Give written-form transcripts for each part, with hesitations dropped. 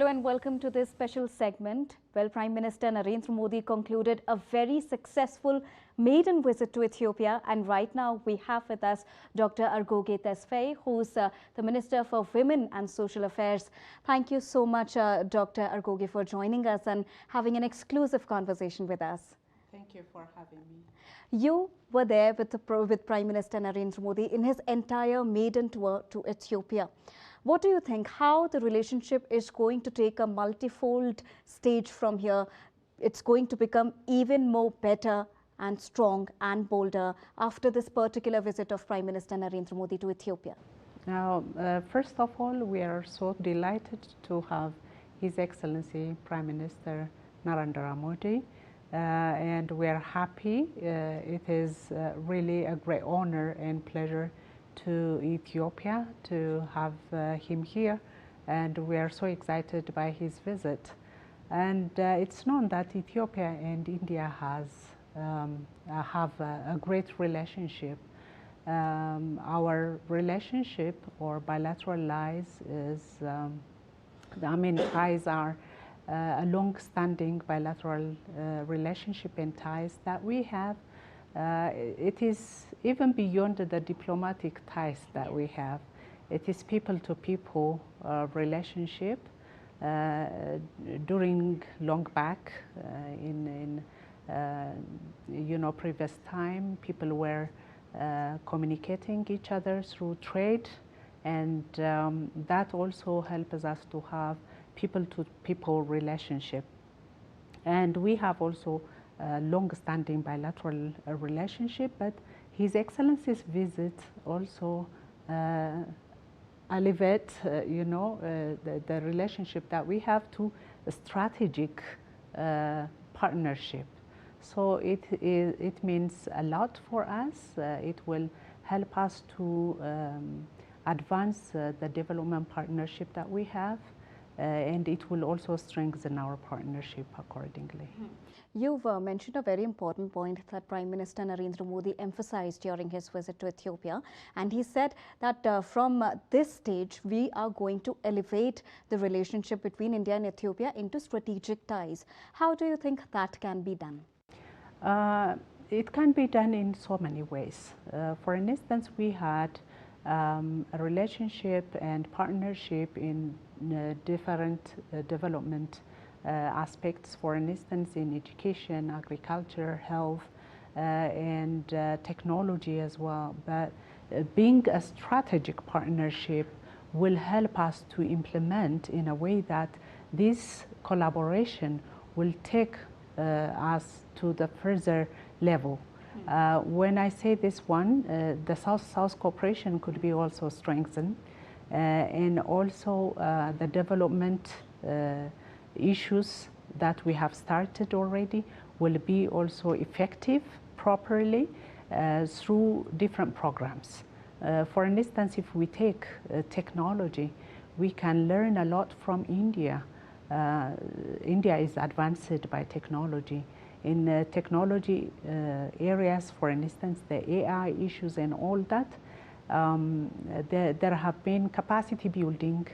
Hello and welcome to this special segment. Well, Prime Minister Narendra Modi concluded a very successful maiden visit to Ethiopia, and right now we have with us Dr. Ergoge Tesfaye, who's the Minister for Women and Social Affairs. Thank you so much, Dr. Ergoge, for joining us and having an exclusive conversation with us. Thank you for having me. You were there with Prime Minister Narendra Modi in his entire maiden tour to Ethiopia. What do you think, how the relationship is going to take a multifold stage from here? It's going to become even more better and strong and bolder after this particular visit of Prime Minister Narendra Modi to Ethiopia. Now, first of all, we are so delighted to have His Excellency Prime Minister Narendra Modi. And we are happy. It is really a great honor and pleasure to Ethiopia to have him here, and we are so excited by his visit. And it's known that Ethiopia and India have a great relationship. Our relationship or bilateral ties is, ties are a long-standing bilateral relationship and ties that we have. It is even beyond the diplomatic ties that we have. It is people-to-people relationship. During long back in previous time, people were communicating each other through trade, and that also helps us to have people-to-people relationship. And we have also long-standing bilateral relationship, but His Excellency's visit also elevate, the relationship that we have to a strategic partnership. So it means a lot for us. It will help us to advance the development partnership that we have. And it will also strengthen our partnership accordingly. You've mentioned a very important point that Prime Minister Narendra Modi emphasized during his visit to Ethiopia, and he said that from this stage we are going to elevate the relationship between India and Ethiopia into strategic ties. How do you think that can be done? It can be done in so many ways. For instance, we had a relationship and partnership in different development aspects, for instance, in education, agriculture, health, and technology as well. But being a strategic partnership will help us to implement in a way that this collaboration will take us to the further level. When I say this one, the South-South cooperation could be also strengthened, and also the development issues that we have started already will be also effective properly through different programs. For instance, if we take technology, we can learn a lot from India. India is advanced by technology. In technology areas, for instance, the AI issues and all that, there have been capacity building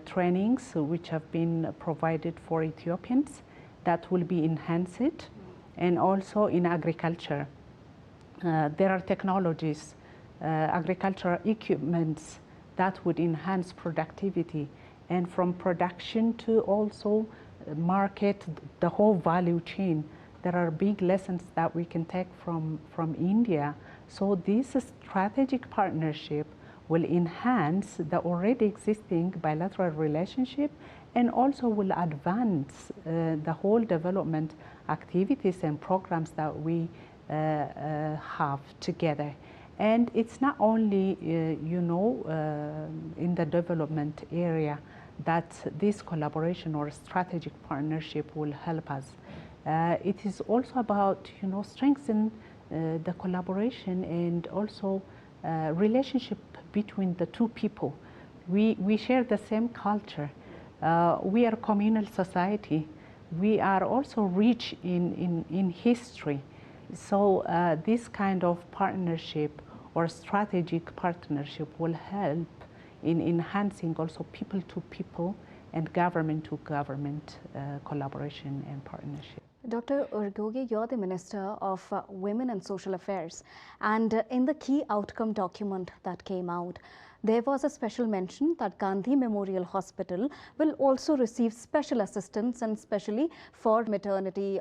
trainings which have been provided for Ethiopians that will be enhanced. And also in agriculture, there are technologies, agricultural equipments that would enhance productivity, and from production to also market, the whole value chain. There are big lessons that we can take from India. So this strategic partnership will enhance the already existing bilateral relationship and also will advance the whole development activities and programs that we have together. And it's not only, in the development area that this collaboration or strategic partnership will help us. It is also about, strengthening the collaboration and also relationship between the two people. We share the same culture. We are a communal society. We are also rich in history. So this kind of partnership or strategic partnership will help in enhancing also people to people and government-to-government collaboration and partnership. Dr. Ergoge, you're the Minister of Women and Social Affairs, and in the key outcome document that came out, there was a special mention that Gandhi Memorial Hospital will also receive special assistance, and especially for maternity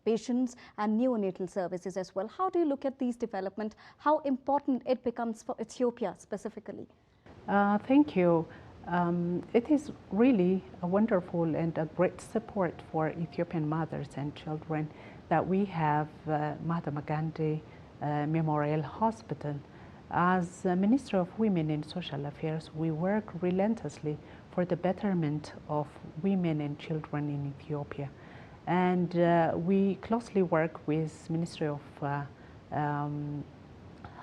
patients and neonatal services as well. How do you look at these developments? How important it becomes for Ethiopia specifically? Thank you. It is really a wonderful and a great support for Ethiopian mothers and children that we have Mahatma Gandhi Memorial Hospital. As Minister of Women and Social Affairs, we work relentlessly for the betterment of women and children in Ethiopia. And we closely work with Ministry of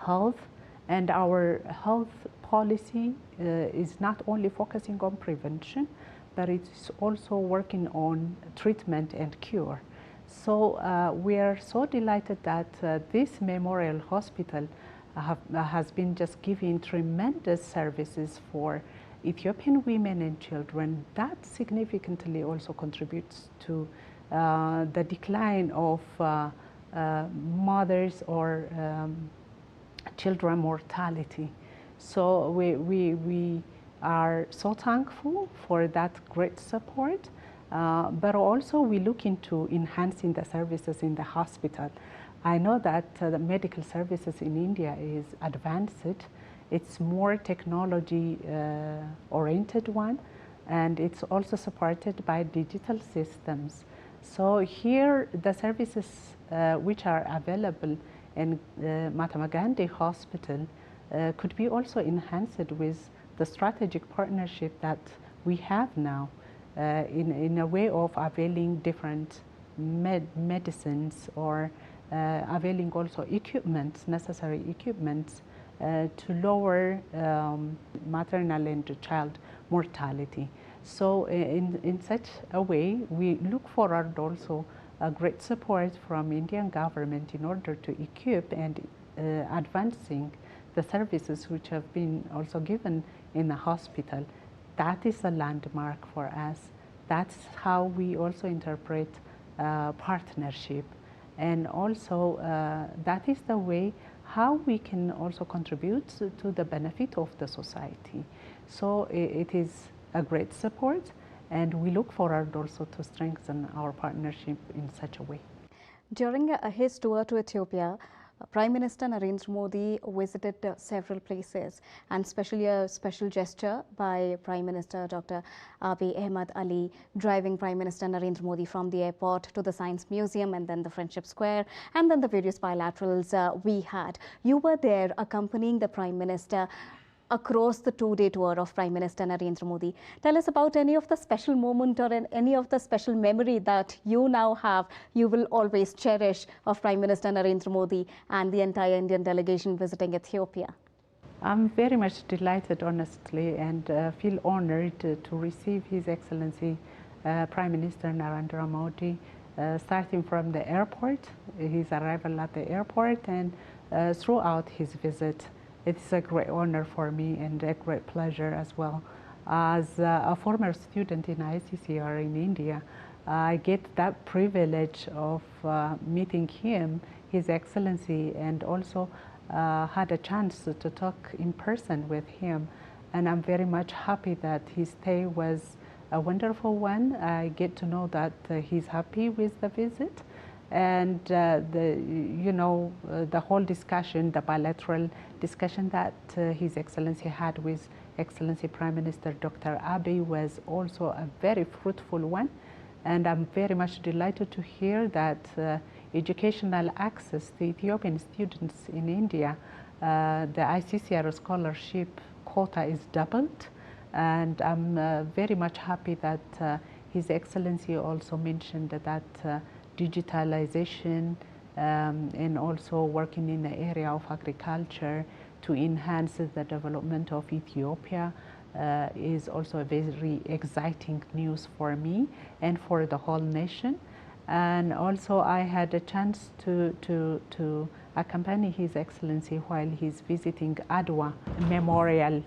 Health, and our health policy is not only focusing on prevention, but it's also working on treatment and cure. So we are so delighted that this memorial hospital has been just giving tremendous services for Ethiopian women and children. That significantly also contributes to the decline of mothers or children mortality. So we are so thankful for that great support, but also we look into enhancing the services in the hospital. I know that the medical services in India is advanced. It's more technology oriented one, and it's also supported by digital systems. So here the services which are available in Mahatma Gandhi Hospital could be also enhanced with the strategic partnership that we have now in a way of availing different medicines or availing also equipment, necessary equipment to lower maternal and child mortality. So in such a way, we look forward also a great support from Indian government in order to equip and advancing the services which have been also given in the hospital. That is a landmark for us. That's how we also interpret partnership. And also that is the way how we can also contribute to the benefit of the society. So it is a great support, and we look forward also to strengthen our partnership in such a way. During his tour to Ethiopia, Prime Minister Narendra Modi visited several places, and especially a special gesture by Prime Minister Dr. Abiy Ahmed Ali, driving Prime Minister Narendra Modi from the airport to the Science Museum and then the Friendship Square and then the various bilaterals we had. You were there accompanying the Prime Minister across the two-day tour of Prime Minister Narendra Modi. Tell us about any of the special moment or any of the special memory that you now have, you will always cherish, of Prime Minister Narendra Modi and the entire Indian delegation visiting Ethiopia. I'm very much delighted, honestly, and feel honored to receive His Excellency Prime Minister Narendra Modi, starting from the airport, his arrival at the airport, and throughout his visit. It's a great honor for me and a great pleasure as well. As a former student in ICCR in India, I get that privilege of meeting him, His Excellency, and also had a chance to talk in person with him. And I'm very much happy that his stay was a wonderful one. I get to know that he's happy with the visit. And the whole discussion, the bilateral discussion that His Excellency had with Excellency Prime Minister Dr. Abiy was also a very fruitful one. And I'm very much delighted to hear that educational access to Ethiopian students in India, the ICCR scholarship quota is doubled. And I'm very much happy that His Excellency also mentioned that digitalization and also working in the area of agriculture to enhance the development of Ethiopia is also a very exciting news for me and for the whole nation. And also I had a chance to accompany His Excellency while he's visiting Adwa Memorial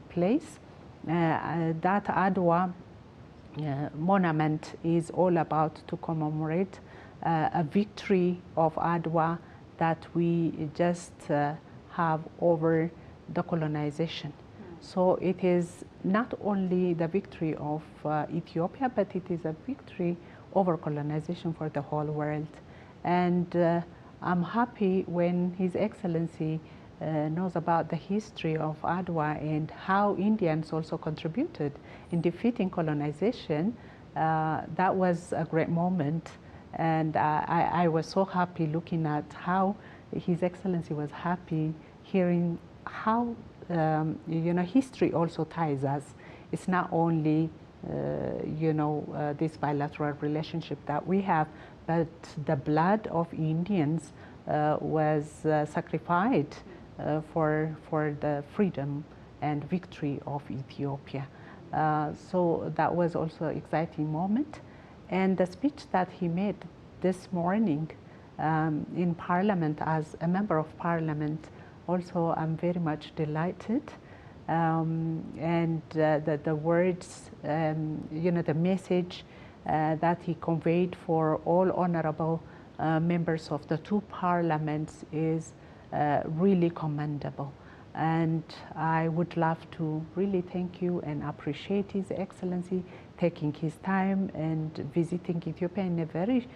place. That Adwa monument is all about to commemorate a victory of Adwa that we just have over the colonization. So it is not only the victory of Ethiopia, but it is a victory over colonization for the whole world. And I'm happy when His Excellency knows about the history of Adwa and how Indians also contributed in defeating colonization. That was a great moment, and I was so happy looking at how His Excellency was happy hearing how history also ties us. It's not only this bilateral relationship that we have, but the blood of Indians was sacrificed for the freedom and victory of Ethiopia. So that was also an exciting moment. And the speech that he made this morning in Parliament as a member of Parliament, also I'm very much delighted. And the words, the message that he conveyed for all honorable members of the two parliaments is really commendable. And I would love to really thank you and appreciate His Excellency taking his time and visiting Ethiopia in a very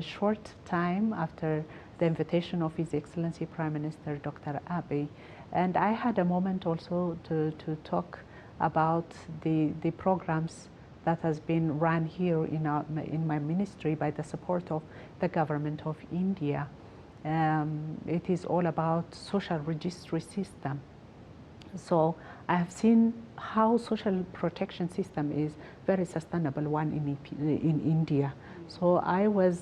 short time after the invitation of His Excellency Prime Minister Dr. Abiy. And I had a moment also to talk about the programs that has been run here in my ministry by the support of the government of India. It is all about social registry system. So I have seen how social protection system is very sustainable one in India. So I was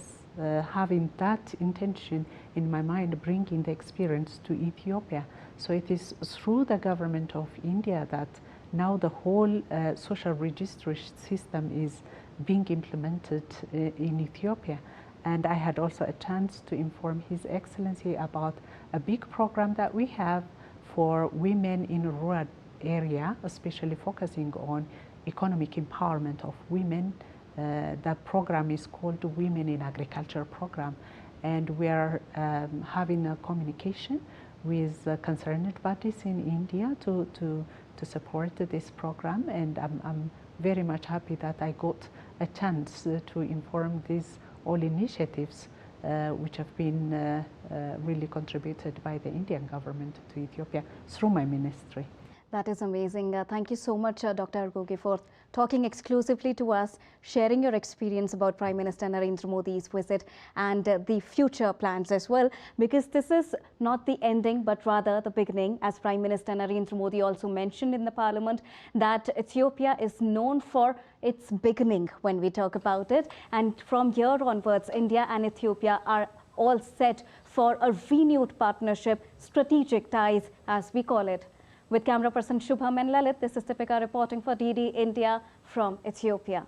having that intention in my mind, bringing the experience to Ethiopia. So it is through the government of India that now the whole social registry system is being implemented in Ethiopia. And I had also a chance to inform His Excellency about a big program that we have for women in rural area, especially focusing on economic empowerment of women. That program is called Women in Agriculture Program. And we are having a communication with concerned bodies in India to support this program. And I'm very much happy that I got a chance to inform these all initiatives which have been really contributed by the Indian government to Ethiopia through my ministry. That is amazing. Thank you so much, Dr. Ergoge, for talking exclusively to us, sharing your experience about Prime Minister Narendra Modi's visit and the future plans as well, because this is not the ending, but rather the beginning. As Prime Minister Narendra Modi also mentioned in the Parliament, that Ethiopia is known for its beginning when we talk about it. And from here onwards, India and Ethiopia are all set for a renewed partnership, strategic ties, as we call it. With camera person Shubham and Lalit, this is Deepika reporting for DD India from Ethiopia.